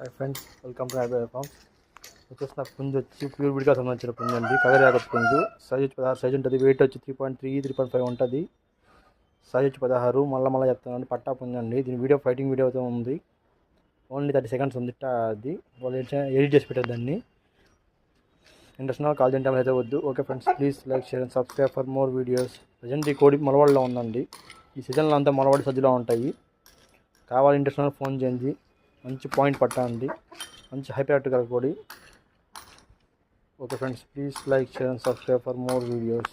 Hi friends, welcome to happy farms. వచ్చేసిన పుంజు వచ్చి ప్యూర్ బ్రీడ్గా సంబంధించిన పుంజు అండి. కగరియాగ పుంజు. సైజ్ వచ్చి 16 సైజ్ ఉంటుంది. వెయిట్ వచ్చి 3.3 3.5 ఉంటుంది. సైజ్ వచ్చి 16. మళ్ళీ చెప్తానండి, పట్టా పుంజు అండి. దీని వీడియో ఫైటింగ్ వీడియో అయితే ఉంది. ఓన్లీ 30 సెకండ్స్ ఉంది. అది వాళ్ళు ఎడిట్ చేసి పెట్టారు దాన్ని. ఇంట్రెస్ట్ కాల్ చేయడం అయితే వద్దు. Okay friends, please like, share and subscribe for more videos. Present ఈ కోడి మొలవాడిలో ఉందండి. ఈ సీజన్లో అంతా మొలవాడి సజ్జలో ఉంటాయి. కావాలి ఇంట్రెస్ట్ ఫోన్ చేయండి. మంచి పాయింట్ పట్టండి. మంచి హైపర్ గల కోడి. Okay friends, please like, share and subscribe for more videos.